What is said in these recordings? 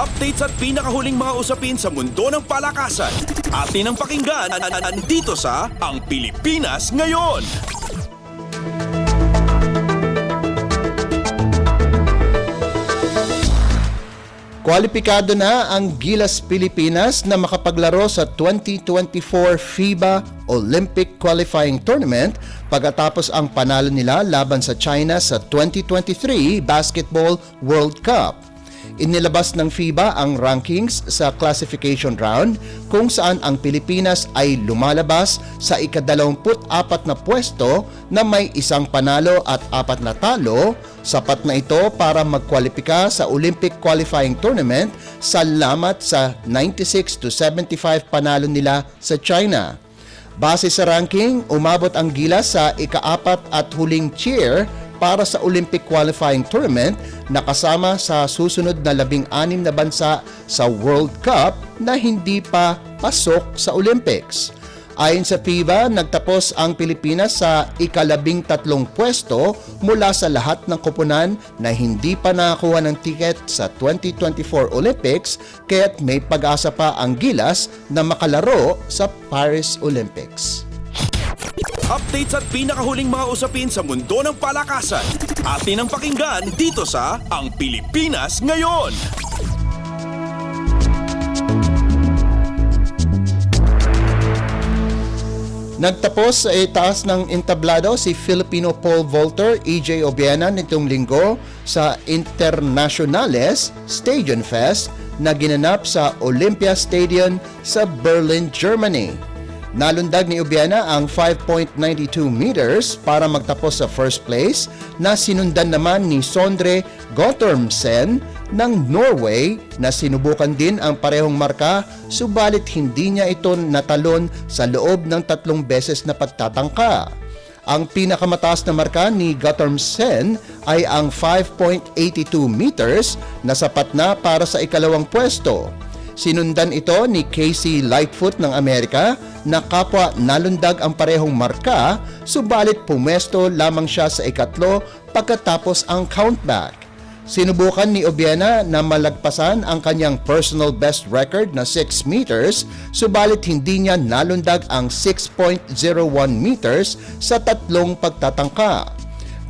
Updates at pinakahuling mga usapin sa mundo ng palakasan. Atin ang pakinggan dito sa Ang Pilipinas Ngayon. Kwalipikado na ang Gilas Pilipinas na makapaglaro sa 2024 FIBA Olympic Qualifying Tournament pagkatapos ang panalo nila laban sa China sa 2023 Basketball World Cup. Inilabas ng FIBA ang rankings sa classification round kung saan ang Pilipinas ay lumalabas sa ika-24 na pwesto na may isang panalo at 4 na talo. Sapat na ito para magkwalipika sa Olympic Qualifying Tournament salamat sa 96-75 panalo nila sa China. Base sa ranking, umabot ang Gilas sa ika-4 at huling tier para sa Olympic Qualifying Tournament na kasama sa susunod na 16 na bansa sa World Cup na hindi pa pasok sa Olympics. Ayon sa FIBA, nagtapos ang Pilipinas sa ika-13 pwesto mula sa lahat ng koponan na hindi pa nakakuha ng tiket sa 2024 Olympics, kaya't may pag-asa pa ang Gilas na makalaro sa Paris Olympics. Updates at pinakahuling mga usapin sa mundo ng palakasan. Atin ang pakinggan dito sa Ang Pilipinas Ngayon. Nagtapos sa itaas ng entablado si Filipino pole vaulter EJ Obiena nitong linggo sa Internationales Stadion Fest na ginanap sa Olympia Stadion sa Berlin, Germany. Nalundag ni Obiena ang 5.92 meters para magtapos sa first place na sinundan naman ni Sondre Guttormsen ng Norway na sinubukan din ang parehong marka subalit hindi niya ito natalon sa loob ng 3 beses na pagtatangka. Ang pinakamataas na marka ni Guttormsen ay ang 5.82 meters na sapat na para sa ikalawang pwesto. Sinundan ito ni Casey Lightfoot ng Amerika na kapwa nalundag ang parehong marka subalit pumesto lamang siya sa ikatlo pagkatapos ang countback. Sinubukan ni Obiena na malagpasan ang kanyang personal best record na 6 meters subalit hindi niya nalundag ang 6.01 meters sa 3 pagtatangka.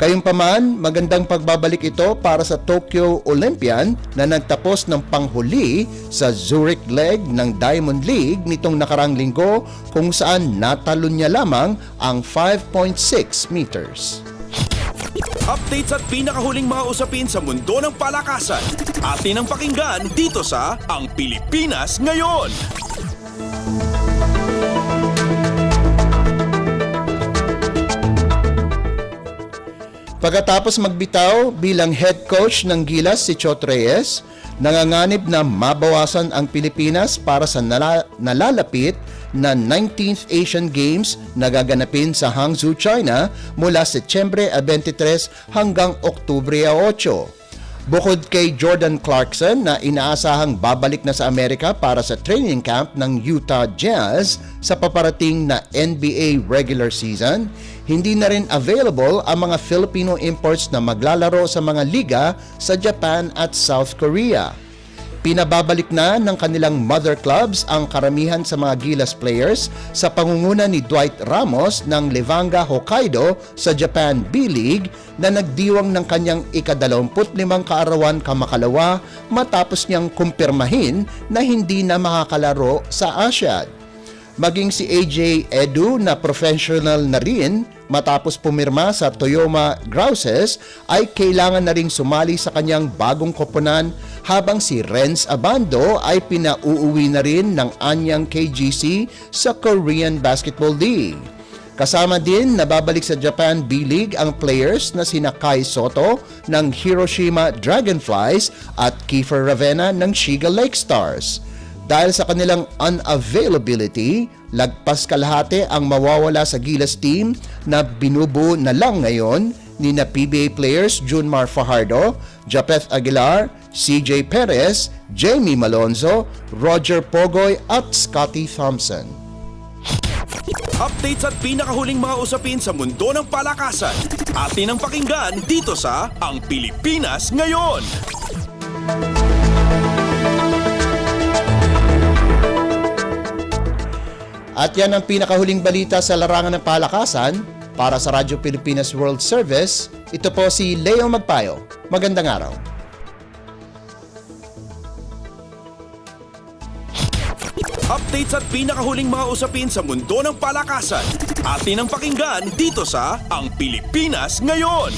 Gayunpaman, magandang pagbabalik ito para sa Tokyo Olympian na nagtapos ng panghuli sa Zurich leg ng Diamond League nitong nakarang linggo kung saan natalon niya lamang ang 5.6 meters. Updates at pinakahuling mga usapin sa mundo ng palakasan. Atin ang pakinggan dito sa Ang Pilipinas Ngayon. Pagkatapos magbitaw bilang head coach ng Gilas si Chot Reyes, nanganganib na mabawasan ang Pilipinas para sa nalalapit na 19th Asian Games na gaganapin sa Hangzhou, China mula Setyembre 23 hanggang Oktubre 8. Bukod kay Jordan Clarkson na inaasahang babalik na sa Amerika para sa training camp ng Utah Jazz sa paparating na NBA regular season, hindi na rin available ang mga Filipino imports na maglalaro sa mga liga sa Japan at South Korea. Pinababalik na ng kanilang mother clubs ang karamihan sa mga Gilas players sa pangunguna ni Dwight Ramos ng Levanga Hokkaido sa Japan B-League na nagdiwang ng kanyang ika-25 kaarawan kamakalawa matapos niyang kumpirmahin na hindi na makakalaro sa Asiad. Maging si AJ Edu na professional na rin matapos pumirma sa Toyoma Grouses ay kailangan na ring sumali sa kanyang bagong koponan habang si Renz Abando ay pinauuwi na rin ng anyang KGC sa Korean Basketball League. Kasama din nababalik sa Japan B-League ang players na sina Kai Soto ng Hiroshima Dragonflies at Kiefer Ravena ng Shiga Lake Stars. Dahil sa kanilang unavailability, lagpas kalahati ang mawawala sa Gilas team na binubuo na lang ngayon ni na PBA players Junmar Fajardo, Japeth Aguilar, CJ Perez, Jamie Malonzo, Roger Pogoy at Scotty Thompson. Updates at pinakahuling mga usapin sa mundo ng palakasan. Atin ang pakinggan dito sa Ang Pilipinas Ngayon. At yan ang pinakahuling balita sa larangan ng palakasan. Para sa Radyo Pilipinas World Service, ito po si Leo Magpayo. Magandang araw. Updates at pinakahuling mga usapin sa mundo ng palakasan. Atin ang pakinggan dito sa Ang Pilipinas Ngayon.